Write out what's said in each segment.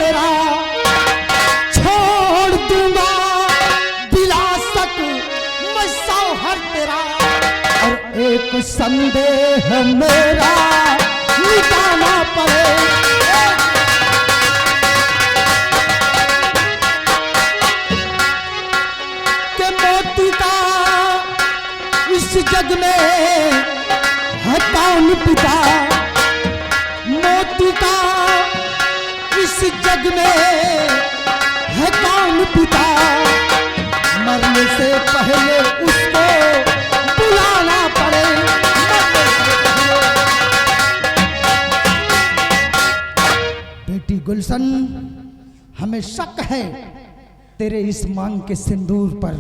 तेरा छोड़ दूंगा, विलासक मैं सौहर तेरा, और एक संदेह मेरा मिटाना पड़े। के मोती का इस जग में है कौन पिता, मोती का इस जग में है कौन पिता, मरने से पहले उसको बुलाना पड़े। बेटी गुलशन, हमें शक है तेरे इस मांग के सिंदूर पर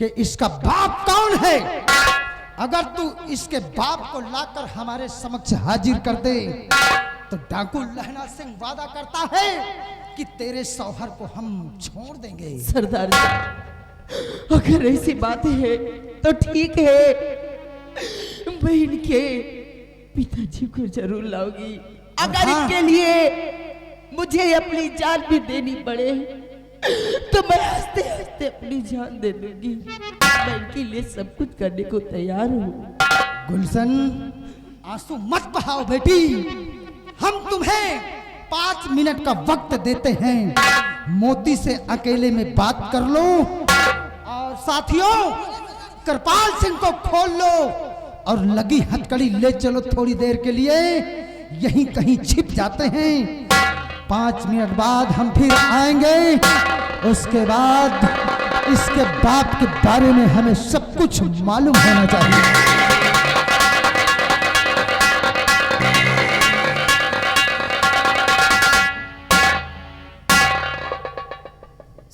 कि इसका बाप कौन है। अगर तू इसके बाप को लाकर हमारे समक्ष हाजिर कर दे तो डाकू लहना सिंह वादा करता है कि तेरे सौहर को हम छोड़ देंगे। सरदार साहब, अगर ऐसी बात है तो ठीक है, मैं इनके पिताजी को जरूर लाऊंगी। अगर इनके लिए मुझे अपनी जान भी देनी पड़े तो मैं हंसते हंसते अपनी जान दे दूंगी। मैं इनके लिए सब कुछ करने को तैयार हूँ। गुलशन, आंसू मत बहाओ बेटी, हम तुम्हें 5 मिनट का वक्त देते हैं। मोती से अकेले में बात कर लो, और साथियों कृपाल सिंह को खोल लो और लगी हथकड़ी ले चलो। थोड़ी देर के लिए यहीं कहीं छिप जाते हैं। 5 मिनट बाद हम फिर आएंगे। उसके बाद इसके बाप के बारे में हमें सब कुछ मालूम होना चाहिए।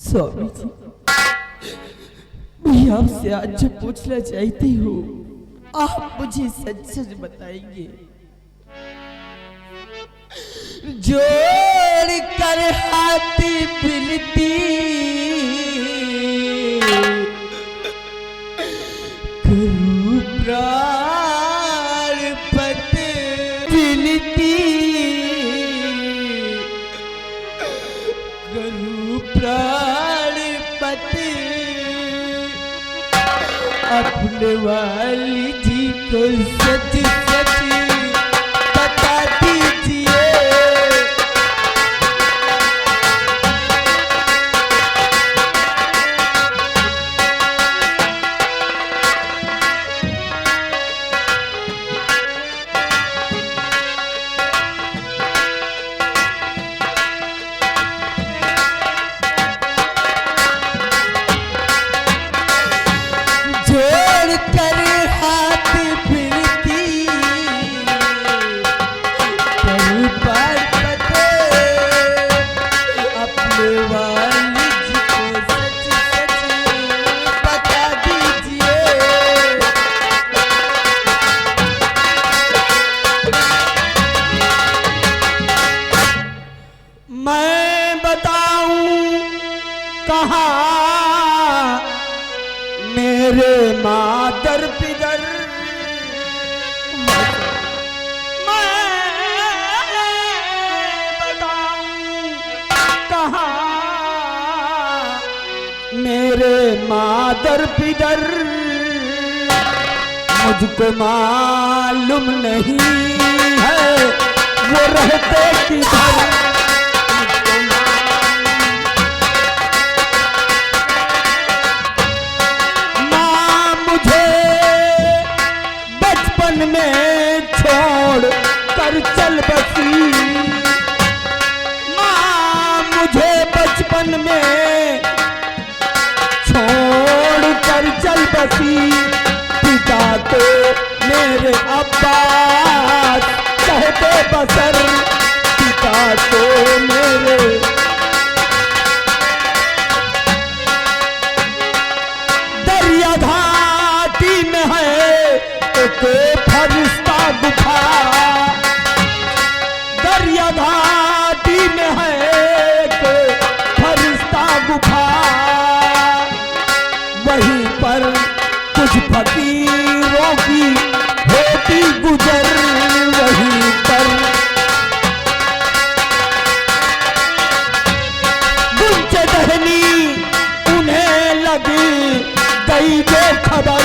स्वामी जी, मैं आपसे आज जो पूछना चाहती हूँ, आप मुझे सच सच बताएंगे। जोड़ कर हाथ मिलती करूं प्राण पत मिलती, करूं प्राण पत अपने वाली जी को सच सच बता दीजिए। जोड़ कर हाथ फिरती करूं पार पते अपने वाली जी को सच सच बता दीजिए। मैं बताऊं कहाँ मेरे मादर पिदर, मैं बताऊं कहाँ मेरे मादर पिदर, मुझको मालूम नहीं है वो रहते किधर। में छोड़ कर चल बसी, माँ मुझे बचपन में छोड़ कर चल बसी। पिता तो मेरे अब्बास कहते बसर, पिता तो मेरे दरिया घाटी में है एक फरिश्ता गुफा, दरिया घाटी में है एक फरिश्ता गुफा, वहीं पर कुछ फकीरों की होती गुजर, वहीं पर गई जो खबर,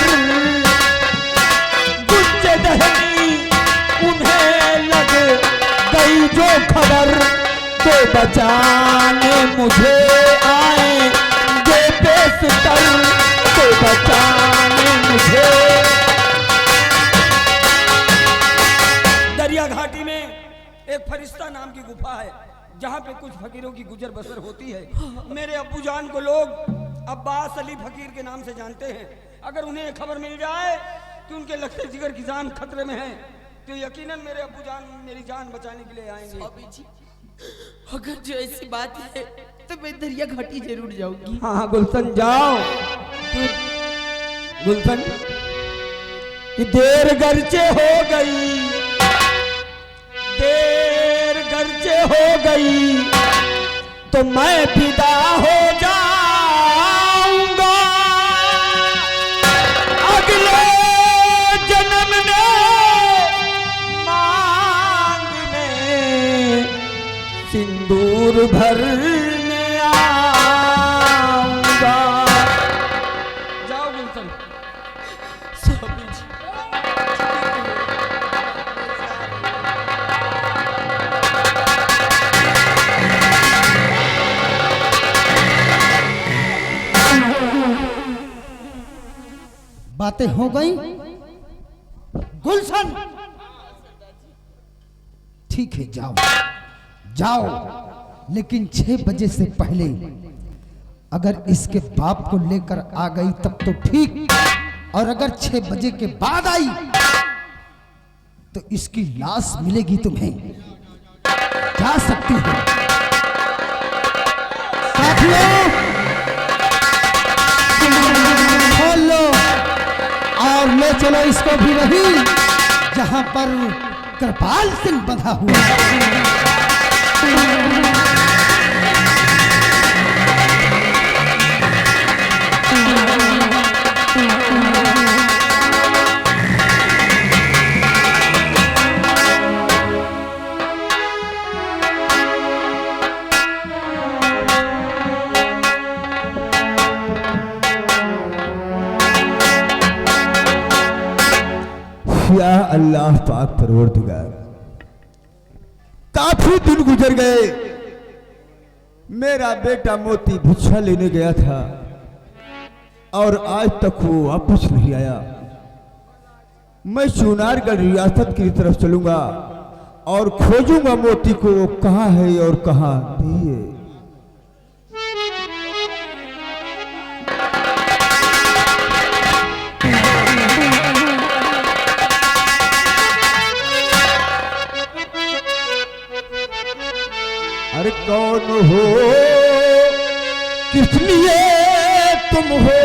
गुंज दहनी उन्हें लग गई जो खबर, तो बचाने मुझे आएंगे बेशतर, तो बचाने मुझे। दरिया घाटी में एक फरिश्ता नाम की गुफा है, जहाँ पे कुछ फकीरों की गुजर बसर होती है। मेरे अब्बू जान को लोग अब्बास अली फकीर के नाम से जानते हैं। अगर उन्हें खबर मिल जाए कि उनके लखते जिगर की जान खतरे में है, तो यकीनन मेरे अब्बू जान मेरी जान बचाने के लिए आएंगे। स्वामी जी, अगर जो ऐसी बात है तो मैं दरिया घाटी जरूर जाऊंगी। हाँ हाँ गुलशन जाओ। गुलशन, देर गर्चे हो गई, देर गर्चे हो गई, तो मैं फिदा हो जाऊंगा। अगले जन्म में मांगने सिंदूर भरने आऊंगा। जाओ गुलशन। स्वामी जी, बातें हो गई गुलशन? ठीक है, जाओ जाओ, लेकिन 6 बजे से पहले अगर इसके बाप को लेकर आ गई तब तो ठीक, और अगर 6 बजे के बाद आई तो इसकी लाश मिलेगी तुम्हें। जा सकती हो। साथियों, खोल लो और ले चलो इसको भी वही जहां पर कृपाल सिंह बंधा हुआ है। या अल्लाह पाक परवरदिगार, काफी दिन गुजर गए। मेरा बेटा मोती भिक्षा लेने गया था और आज तक वो वापस नहीं आया। मैं चुनारगढ़ रियासत की तरफ चलूंगा और खोजूंगा मोती को, वो कहाँ है और कहाँ नहीं है। अरे कौन हो, किस लिए तुम हो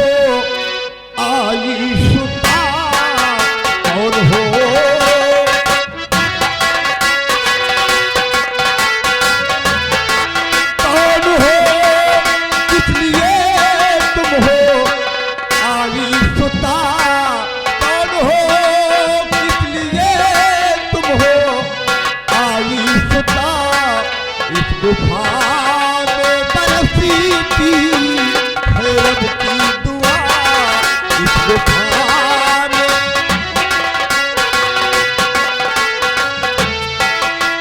आई शुदा, कौन हो, कौन हो, किस लिए तुम हो आई शुदा, कौन हो, किस लिए तुम हो आई शुदा। इस गुफा में बरसी थी हैरत की दुआ, इस गुफा में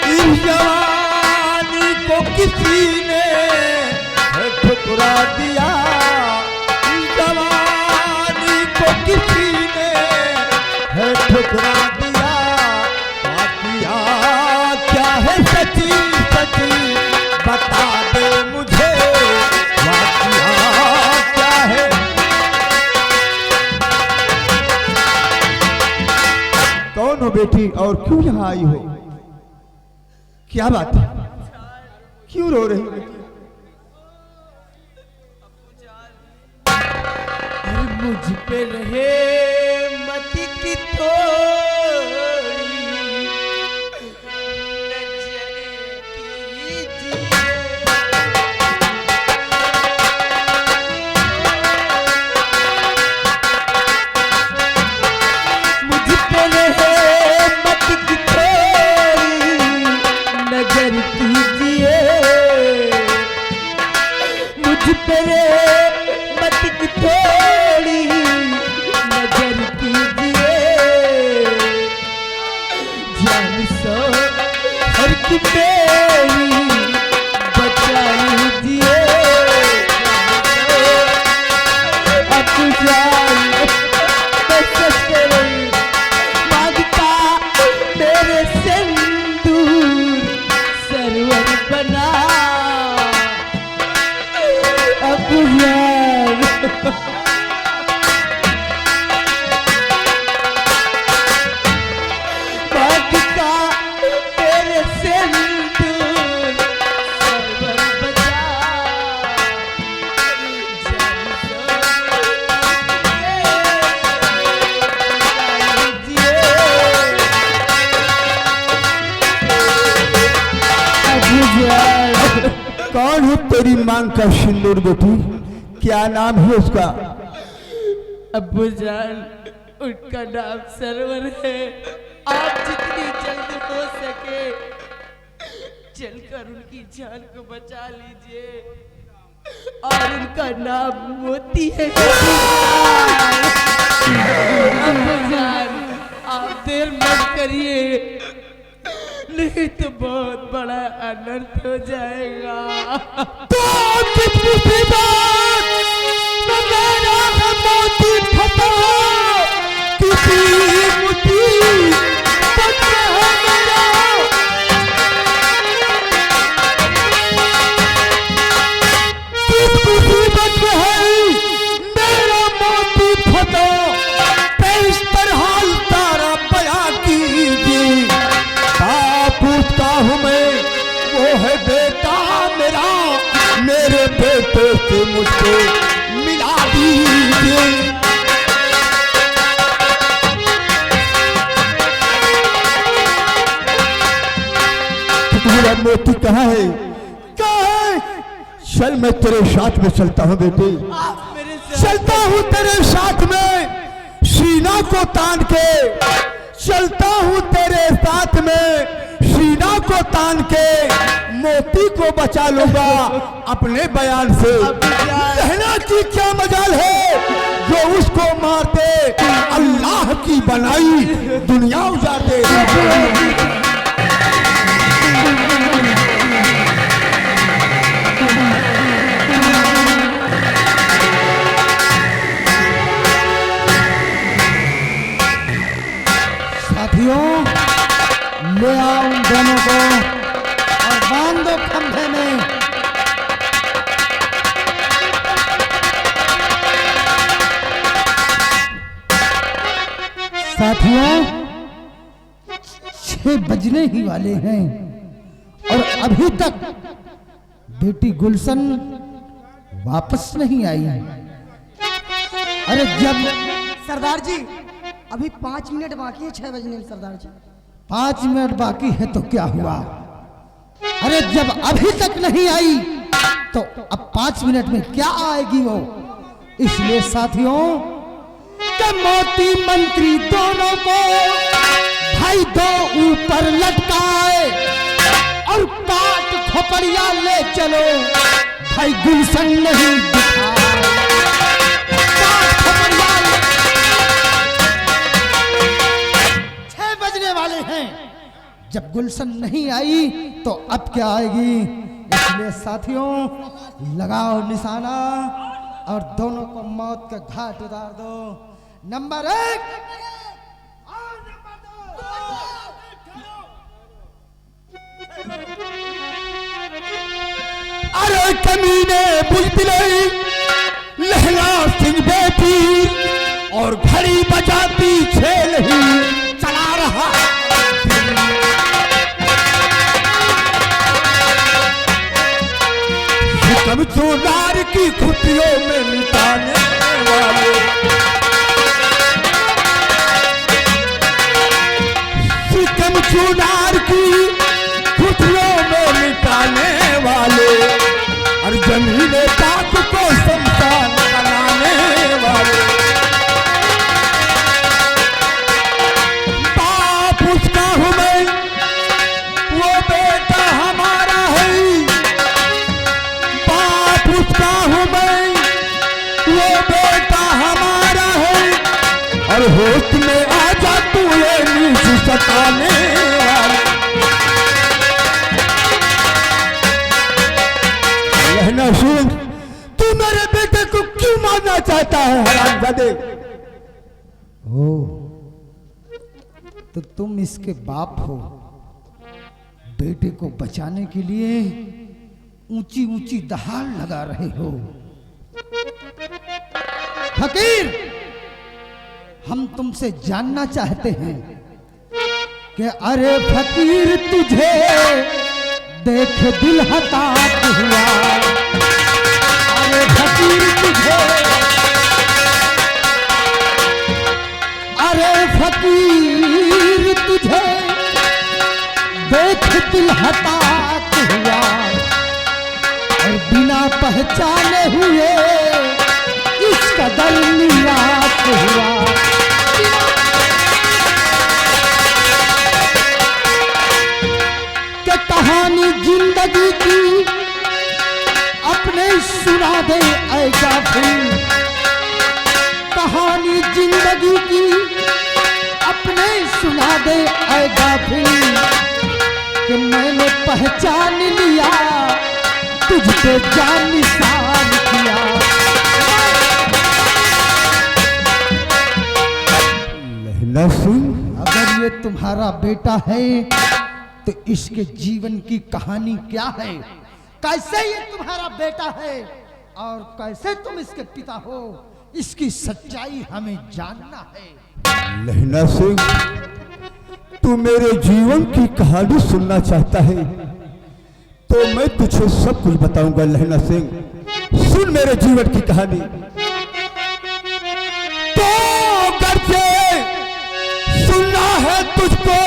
इस जवानी को किसी ने ठुकरा दिया, इस जवानी को किसी ने ठुकरा दिया। वाकिया क्या है सची सची बता दे मुझे, वाकिया क्या है। कौन हो बेटी और क्यों यहाँ आई हो? क्या बात है, क्यों रो रही हो? अरे मुझ पे रहे मती की थोड़ी नजर कीजिए। मुझ पे रहे मती की थोड़ी नजर कीजिए, मुझ पे रहे मती की थोड़ी कौन है तेरी मांग का सिंदूर बेटी? क्या नाम है उसका? अब्बू जान, उनका नाम सरवर है। आप जितनी जल्द हो सके चलकर उनकी जान को बचा लीजिए। और उनका नाम मोती है। अब्बू जान, आप देर मत करिए, नहीं तो बहुत बड़ा अनर्थ हो जाएगा। तो कितनी सी बात न मेरा है मोती फटा, किसी मुट्ठी पत्र है मेरा। किस मुसीबत में है मेरा मोती फटा, तेईस तरह तारा बया कीजिए। पूछता हूँ मैं, वो है बेटा मेरा, मेरे बेटे से मुझको मिला दीजिए। मेरा मोती कहाँ है? कहाँ है? चल मैं तेरे साथ में चलता हूँ बेटे, चलता हूँ तेरे साथ में, सीना को तान के चलता हूँ तेरे साथ में, सीना को तान के मोती को बचा लूंगा अपने बयान से। कहना की क्या मजाल है जो उसको मारते, अल्लाह की बनाई दुनिया उजाड़ते। साथियों, ले आओ उन दोनों को और बांध दो खंभे में। साथियों, 6 बजने ही वाले हैं और अभी तक बेटी गुलशन वापस नहीं आई। अरे जब सरदार जी, अभी 5 मिनट बाकी है 6 बजने में। सरदार जी 5 मिनट बाकी है तो क्या हुआ? अरे जब अभी तक नहीं आई तो अब 5 मिनट में क्या आएगी वो? इसलिए साथियों, कि मोती मंत्री दोनों को भाई दो ऊपर लटकाए और काट खोपड़िया ले चलो, भाई गुलशन नहीं दिखाए। काट खोपड़िया 6 बजने वाले हैं, जब गुलशन नहीं आई तो अब क्या आएगी? इसलिए साथियों, लगाओ निशाना और दोनों को मौत के घाट उतार दो। नंबर 1 और नंबर 2। अरे कमीने बुलबुले लहला सिंह बेटी और घड़ी बजाती छेल ही चला रहा। सितम चूनार की खुशियों में मिटाने वाले, सितम चूनार की खुशियों में मिटाने वाले और जमीने पाक को शमशान बनाने वाले। बाप उसका हूँ मैं, वो बेटा हमारा है। बाप उसका हूँ मैं, वो बेटा हमारा है। और होश में आ जा तू ये नीच सताने वाला। रहना सुन, तू मेरे बेटे को क्यों मारना चाहता है हरामजादे? ओ, तो तुम इसके बाप हो। बेटे को बचाने के लिए ऊंची ऊंची दहाड़ लगा रहे हो। फकीर, हम तुमसे जानना चाहते हैं कि अरे फकीर तुझे देख दिल हताश हुआ। अरे फकीर तुझे, अरे फकीर तुझे देख दिल हताश हुआ और बिना पहचाने हुए इस कदर निराश हुआ। कि कहानी जिंदगी की अपने सुना दे ऐ गाफिल, कहानी जिंदगी की अपने सुना दे ऐ गाफिल, कि मैंने पहचान लिया तुझ पे जान निसार किया। लहना सिंह, अगर ये तुम्हारा बेटा है तो इसके जीवन की कहानी क्या है? कैसे ये तुम्हारा बेटा है और कैसे तुम इसके पिता हो? इसकी सच्चाई हमें जानना है। लहना सिंह, तू मेरे जीवन की कहानी सुनना चाहता है तो मैं तुझे सब कुछ बताऊंगा। लहना सिंह, सुन मेरे जीवन की कहानी। तो करके सुनना है तुझको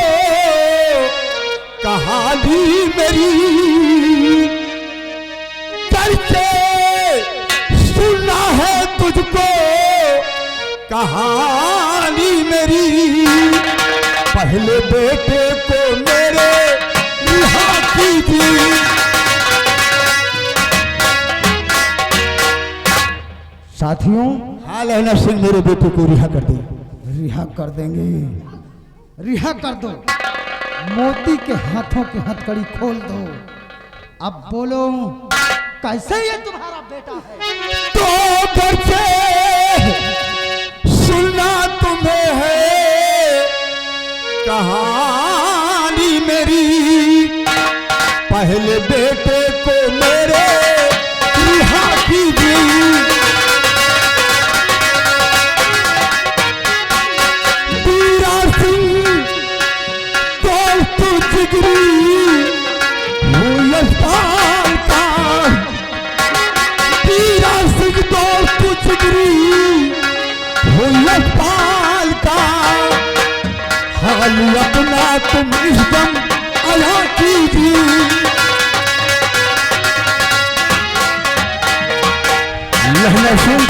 कहानी मेरी, करके सुनना है तुझको कहानी मेरी। पहले बेटे को मेरे रिहा कीजिए। साथियों, हाँ लहना सिंह, मेरे बेटे को रिहा कर दे। रिहा कर देंगे, रिहा कर दो। मोती के हाथों की हथकड़ी खोल दो। अब बोलो, कैसे ये तुम्हारा बेटा है? तो बच्चे सुनना तुम्हें है कहानी मेरी। पहले बेटे को मेरे रिहा कीजिए। बीरा सिंह दोस्त जिगरी वो यशपाल का, बीरा सिंह दोस्त जिगरी वो यशपाल का। हाल अपना तुम एकदम अला कीजिए। लहना सिंह,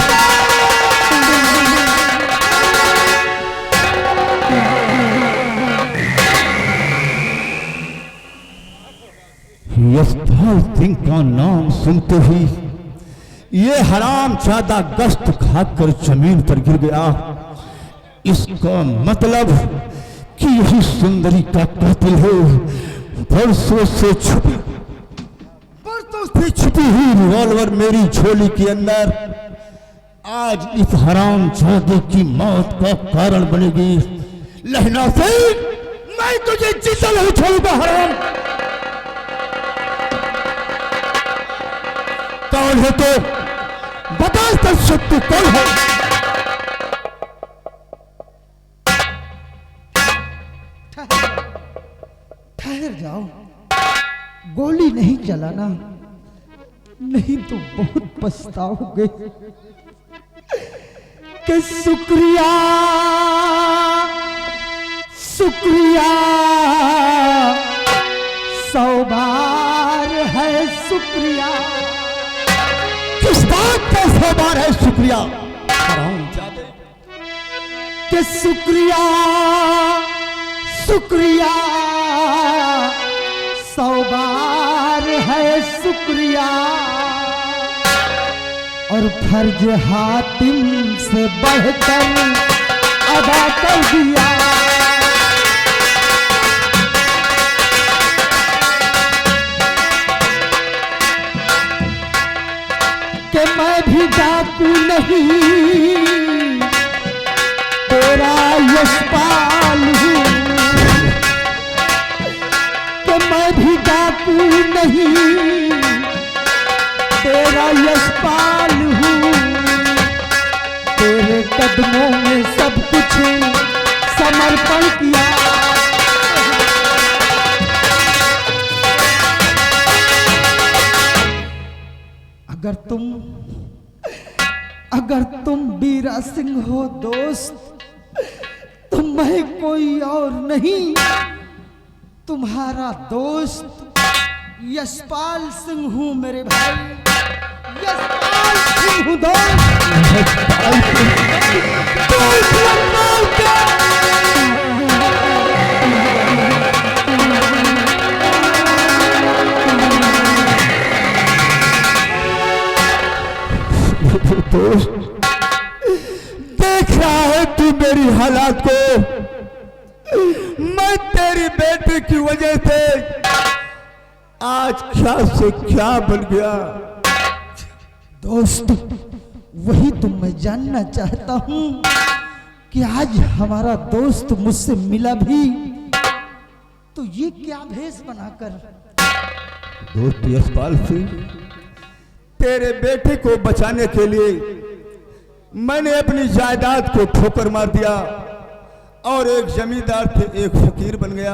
यशपाल सिंह का नाम सुनते ही ये हराम ज्यादा गश्त खाकर जमीन पर गिर गया। इसका मतलब कि यही सुंदरी का कातिल है। बरसों से छुपी हुई रिवॉल्वर मेरी झोली के अंदर आज इस हराम जादे की मौत का कारण बनेगी। लहना सिंह, मैं तुझे जिंदा नहीं छोड़ूंगा। हराम कौन है तो बता, तू कौन है? ठहर जाओ, गोली नहीं चलाना, नहीं तो बहुत पछताओगे। कि शुक्रिया शुक्रिया 100 बार है शुक्रिया। किस बात का 100 बार है शुक्रिया? हरामजादे, कि शुक्रिया शुक्रिया 100 बार है शुक्रिया। और फर्ज हातिम से बढ़कर अदा कर दिया। कि मैं भी डाकू नहीं, तेरा यशपाल हूँ। कि मैं भी डाकू नहीं, तेरा यशपाल हूँ। तेरा कदमों में सब कुछ समर्पण किया। अगर तुम बीरा सिंह हो दोस्त, तो मैं कोई और नहीं, तुम्हारा दोस्त यशपाल सिंह हूं मेरे भाई, यशपाल सिंह हूं दोस्त। देख रहा है तू मेरी हालात को, मैं तेरी बेटे की वजह से आज क्या से क्या बन गया। दोस्त वही तो मैं जानना चाहता हूं कि आज हमारा दोस्त मुझसे मिला भी तो ये क्या भेष बनाकर। दोस्त यशपाल सिंह, तेरे बेटे को बचाने के लिए मैंने अपनी जायदाद को ठोकर मार दिया और एक जमींदार से एक फकीर बन गया।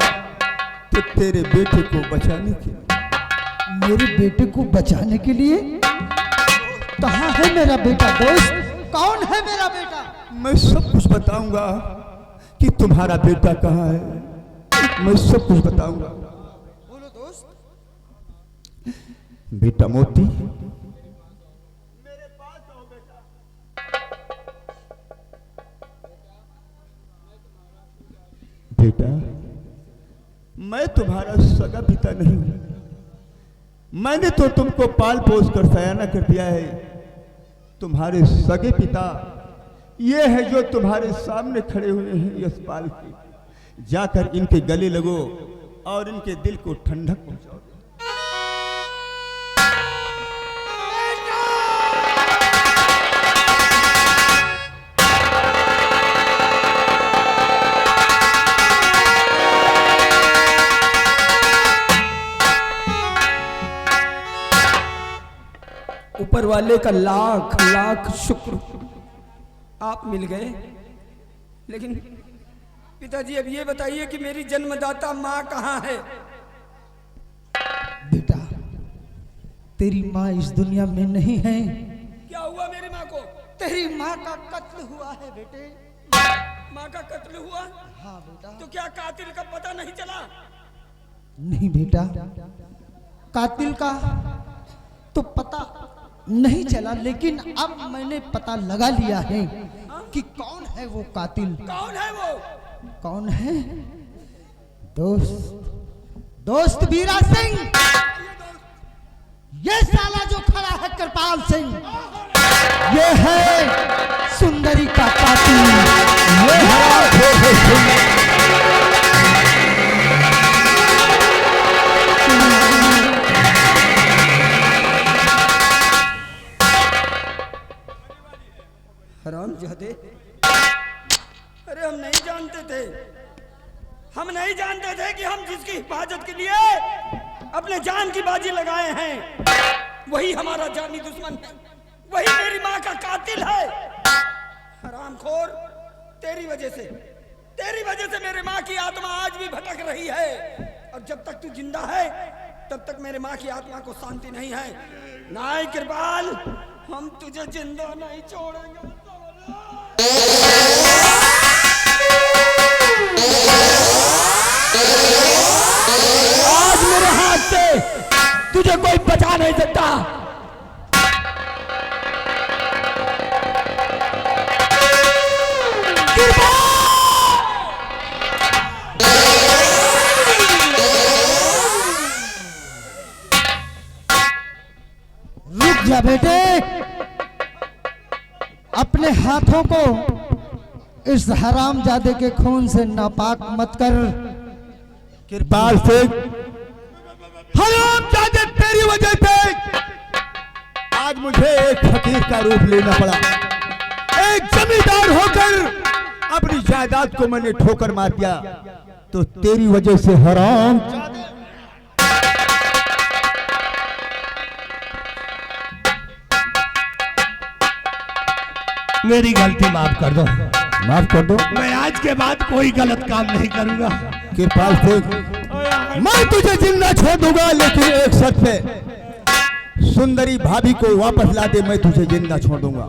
तो तेरे बेटे को बचाने के लिए, मेरे बेटे को बचाने के लिए कहाँ है मेरा बेटा दोस्त? कौन है मेरा बेटा? मैं सब कुछ बताऊंगा कि तुम्हारा बेटा कहाँ है, मैं सब कुछ बताऊंगा। बोलो दोस्त। बेटा मोती, बेटा मैं तुम्हारा सगा पिता नहीं हूं, मैंने तो तुमको पाल पोस कर सयाना कर दिया है। तुम्हारे सगे पिता ये है जो तुम्हारे सामने खड़े हुए हैं यशपाल के। जाकर इनके गले लगो और इनके दिल को ठंडक पहुंचाओ। ऊपर वाले का लाख लाख शुक्र, आप मिल गए। लेकिन पिताजी अब ये बताइए कि मेरी जन्मदाता माँ कहाँ है? बेटा तेरी माँ इस दुनिया में नहीं है। क्या हुआ मेरी माँ को? तेरी माँ का कत्ल हुआ है बेटे। माँ का कत्ल हुआ? हाँ बेटा। तो क्या कातिल का पता नहीं चला? नहीं बेटा, कातिल का तो पता नहीं चला, लेकिन अब मैंने पता लगा लिया है कि कौन है वो कातिल। कौन है वो? कौन है? दोस्त बीरा सिंह। ये साला जो खड़ा है कृपाल सिंह, ये है सुंदरी का कातिल। ये है हरामजादे। अरे हम नहीं जानते थे, हम नहीं जानते थे कि हम जिसकी हिफाजत के लिए अपने जान की बाजी लगाए हैं वही हमारा जानी दुश्मन है, वही मेरी माँ का कातिल है। हरामखोर, तेरी वजह से मेरी माँ की आत्मा आज भी भटक रही है, और जब तक तू जिंदा है तब तक मेरे माँ की आत्मा को शांति नहीं है। नाय कृपाल, हम तुझे जिंदा नहीं छोड़ेंगे। आज मेरे हाथ से तुझे कोई बचा नहीं सकता। रुक जा बेटे, अपने हाथों को इस हरामजादे के खून से नापाक मत कर। कृपाल सिंह, हरामजादे तेरी वजह से आज मुझे एक फकीर का रूप लेना पड़ा। एक जमींदार होकर अपनी जायदाद को मैंने ठोकर मार दिया, तो तेरी वजह से हरामजादे। मेरी गलती माफ कर दो। माफ कर दो। मैं आज के बाद कोई गलत काम नहीं करूंगा। कृपाल सिंह, मैं तुझे जिंदा छोड़ दूंगा, लेकिन एक शर्त पे, सुंदरी भाभी को वापस ला दे, मैं तुझे जिंदा छोड़ दूंगा।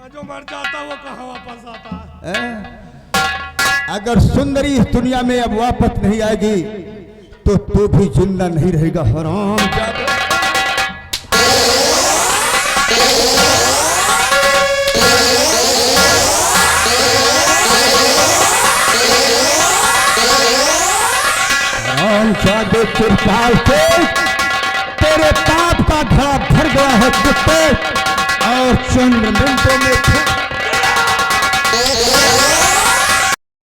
जो मर जाता वो कहाँ वापस आता है? अगर सुंदरी इस दुनिया में अब वापस नहीं आएगी तो तू भी जिंदा नहीं रहेगा, हरामजादा। हरामजादे कृपाल से तेरे पाप का घड़ा भर गया है कुत्ते, और चंद मिनटों में